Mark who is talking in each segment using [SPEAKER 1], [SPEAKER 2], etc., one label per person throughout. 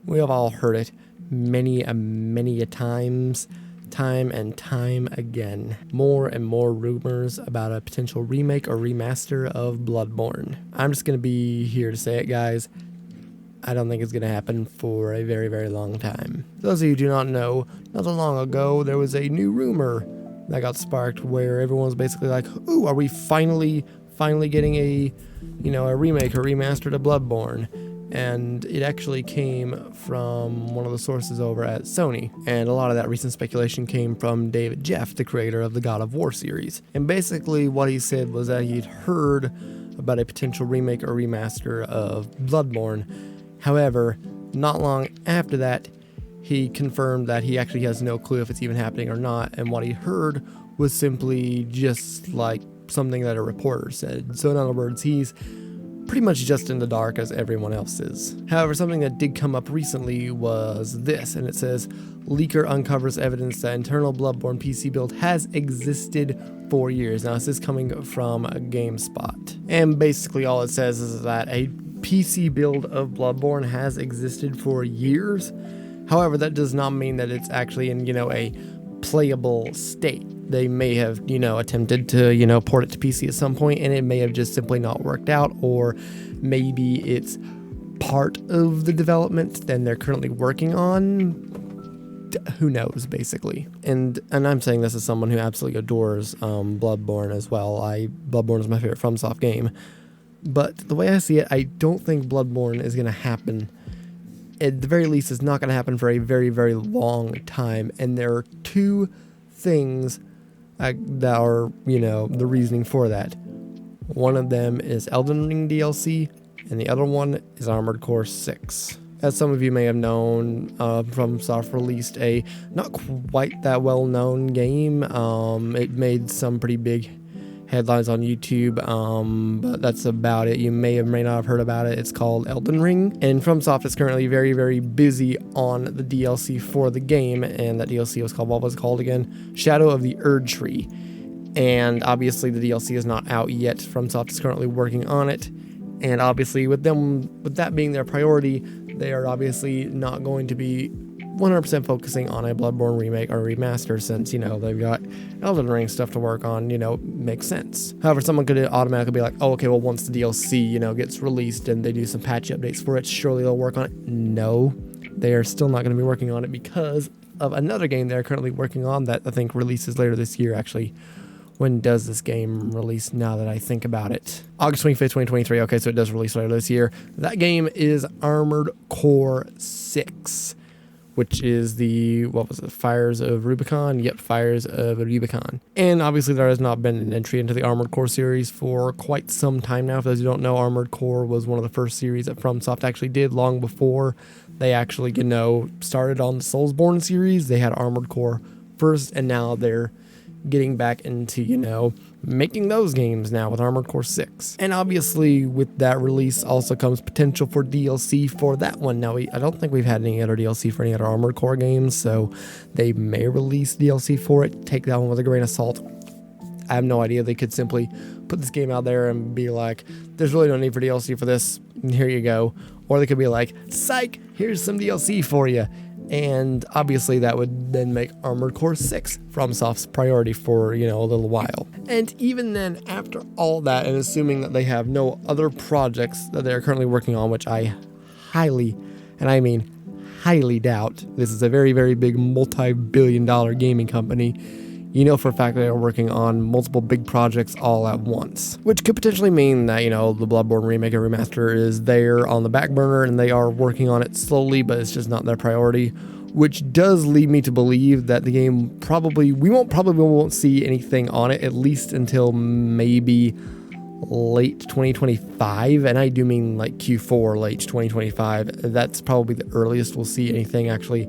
[SPEAKER 1] We have all heard it many a times, time and time again. More and more rumors about a potential remake or remaster of Bloodborne. I'm just going to be here to say it, guys. I don't think it's going to happen for a very long time. Those of you who do not know, not so long ago, there was a new rumor that got sparked where everyone was basically like, ooh, are we finally getting a remake or remaster to Bloodborne? And it actually came from one of the sources over at Sony. And a lot of that recent speculation came from David Jeff, the creator of the God of War series. And basically what he said was that he'd heard about a potential remake or remaster of Bloodborne. However, not long after that, he confirmed that he actually has no clue if it's even happening or not, and what he heard was simply just like something that a reporter said. So in other words, he's pretty much just in the dark as everyone else is. However, something that did come up recently was this, and it says, leaker uncovers evidence that internal Bloodborne PC build has existed for years. Now, this is coming from GameSpot. And basically all it says is that a PC build of Bloodborne has existed for years. However, that does not mean that it's actually in, a playable state. They may have, attempted to, port it to PC at some point, and it may have just simply not worked out, or maybe it's part of the development that they're currently working on. Who knows, basically. And I'm saying this as someone who absolutely adores Bloodborne as well. Bloodborne is my favorite FromSoft game. But the way I see it, I don't think Bloodborne is going to happen. At the very least, it's not going to happen for a very long time. And there are two things that are, the reasoning for that. One of them is Elden Ring DLC, and the other one is Armored Core 6. As some of you may have known, FromSoftware released a not quite that well-known game. It made some pretty big headlines on YouTube, but that's about it. You may or may not have heard about it. It's called Elden Ring, and FromSoft is currently very busy on the DLC for the game, and that DLC was called, what was it called again? Shadow of the Erdtree. And obviously the DLC is not out yet. FromSoft is currently working on it, and obviously with that being their priority, they are obviously not going to be 100% focusing on a Bloodborne remake or remaster, since, they've got Elden Ring stuff to work on, makes sense. However, someone could automatically be like, oh, okay, well, once the DLC, gets released and they do some patch updates for it, surely they'll work on it. No, they are still not going to be working on it because of another game they're currently working on that I think releases later this year, actually. When does this game release, now that I think about it? August 25th, 2023. Okay, so it does release later this year. That game is Armored Core 6. Which is Fires of Rubicon? Yep, Fires of Rubicon. And obviously there has not been an entry into the Armored Core series for quite some time now. For those who don't know, Armored Core was one of the first series that FromSoft actually did long before they actually, started on the Soulsborne series. They had Armored Core first, and now they're getting back into, making those games now with Armored Core 6. And obviously with that release also comes potential for DLC for that one. Now, I don't think we've had any other DLC for any other Armored Core games, so they may release DLC for it. Take that one with a grain of salt. I have no idea. They could simply put this game out there and be like, there's really no need for DLC for this, here you go. Or they could be like, psych, here's some DLC for you. And obviously that would then make Armored Core 6 FromSoft's priority for, a little while. And even then, after all that, and assuming that they have no other projects that they're currently working on, which I highly, and I mean highly doubt, this is a very big multi-billion-dollar gaming company, for a fact that they're working on multiple big projects all at once. Which could potentially mean that, the Bloodborne Remake and Remaster is there on the back burner and they are working on it slowly, but it's just not their priority. Which does lead me to believe that the game we won't see anything on it, at least until maybe late 2025. And I do mean like Q4, late 2025. That's probably the earliest we'll see anything actually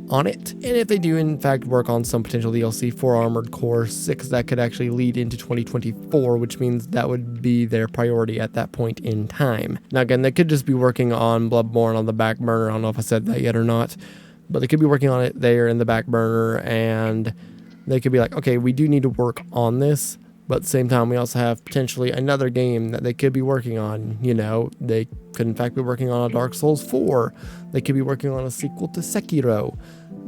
[SPEAKER 1] on it. And if they do in fact work on some potential DLC for Armored Core 6, that could actually lead into 2024, which means that would be their priority at that point in time. Now again, they could just be working on Bloodborne on the back burner. I don't know if I said that yet or not, but they could be working on it there in the back burner, and they could be like, okay, we do need to work on this, But at the same time, we also have potentially another game that they could be working on. You know, they could in fact be working on a Dark Souls 4. They could be working on a sequel to Sekiro.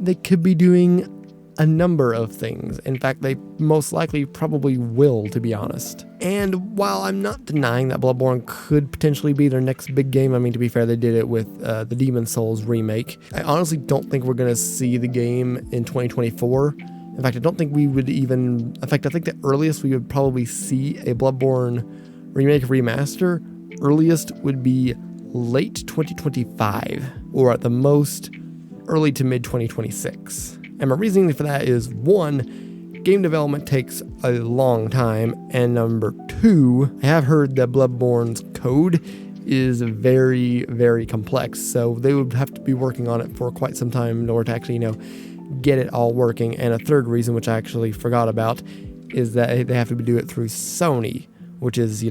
[SPEAKER 1] They could be doing a number of things. In fact, they most likely probably will, to be honest. And while I'm not denying that Bloodborne could potentially be their next big game, I mean, to be fair, they did it with the Demon Souls remake. I honestly don't think we're going to see the game in 2024. In fact, I don't think we would even... In fact, I think the earliest we would probably see a Bloodborne remake remaster, earliest would be late 2025, or at the most, early to mid 2026. And my reasoning for that is, one, game development takes a long time, and number two, I have heard that Bloodborne's code is very, very complex, so they would have to be working on it for quite some time in order to actually, get it all working. And a third reason, which I actually forgot about, is that they have to do it through Sony, which is,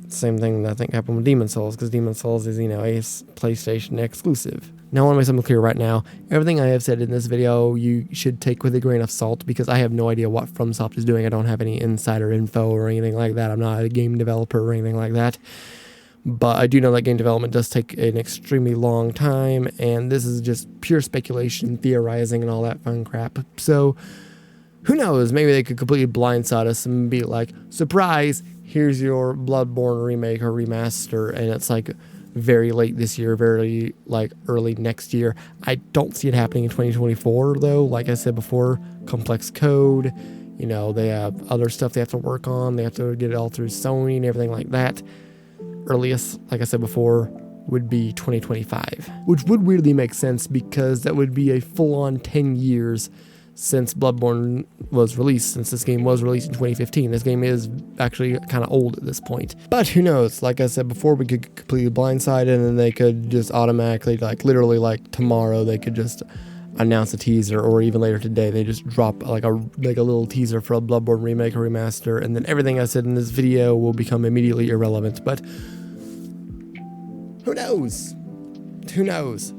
[SPEAKER 1] same thing that I think happened with Demon Souls, because Demon Souls is, a PlayStation exclusive. Now, I want to make something clear right now. Everything I have said in this video, you should take with a grain of salt, because I have no idea what FromSoft is doing. I don't have any insider info or anything like that. I'm not a game developer or anything like that. But I do know that game development does take an extremely long time, and this is just pure speculation, theorizing, and all that fun crap. So, who knows? Maybe they could completely blindside us and be like, surprise, here's your Bloodborne remake or remaster, and it's like very late this year, very early next year. I don't see it happening in 2024 though. Like I said before, complex code, they have other stuff they have to work on. They have to get it all through Sony and everything like that. Earliest, like I said before, would be 2025, which would weirdly make sense because that would be a full-on 10 years since Bloodborne was released, since this game was released in 2015. This game is actually kind of old at this point. But who knows? Like I said before, we could completely blindside it, and then they could just automatically, literally tomorrow, they could just announce a teaser, or even later today, they just drop a little teaser for a Bloodborne remake or remaster, and then everything I said in this video will become immediately irrelevant. But who knows? Who knows?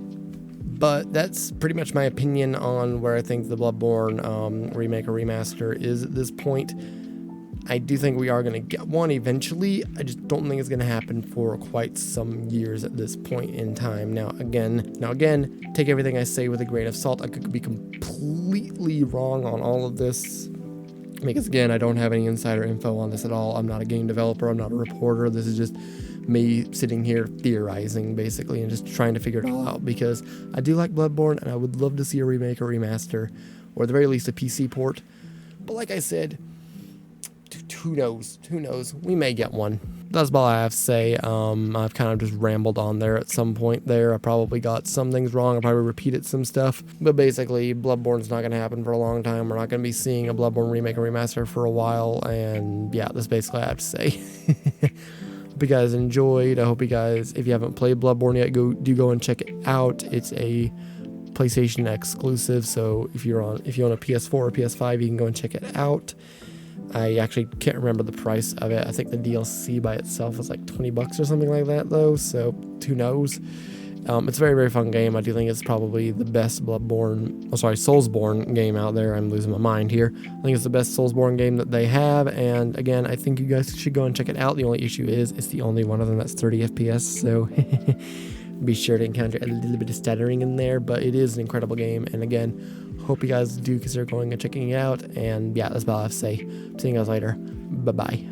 [SPEAKER 1] But that's pretty much my opinion on where I think the Bloodborne remake or remaster is at this point. I do think we are going to get one eventually. I just don't think it's going to happen for quite some years at this point in time. Now again, take everything I say with a grain of salt. I could be completely wrong on all of this, because again, I don't have any insider info on this at all. I'm not a game developer. I'm not a reporter. This is just me sitting here theorizing, basically, and just trying to figure it all out, because I do like Bloodborne, and I would love to see a remake or remaster, or at the very least a PC port. But like I said, who knows? Who knows? We may get one. That's all I have to say. I've kind of just rambled on there at some point there. I probably got some things wrong. I probably repeated some stuff. But basically, Bloodborne's not going to happen for a long time. We're not going to be seeing a Bloodborne remake or remaster for a while. And yeah, that's basically all I have to say. Hope you guys enjoyed. I hope you guys, if you haven't played Bloodborne yet, go and check it out. It's a PlayStation exclusive. So if you own a PS4 or PS5, you can go and check it out. I actually can't remember the price of it. I think the DLC by itself was like $20 or something like that, though, so who knows. It's a very, very fun game. I do think it's probably the best Soulsborne game out there. I'm losing my mind here. I think it's the best Soulsborne game that they have, and again, I think you guys should go and check it out. The only issue is it's the only one of them that's 30 FPS, so be sure to encounter a little bit of stuttering in there, but it is an incredible game, and again, hope you guys do consider going and checking it out, and yeah, that's about all I have to say. See you guys later. Bye-bye.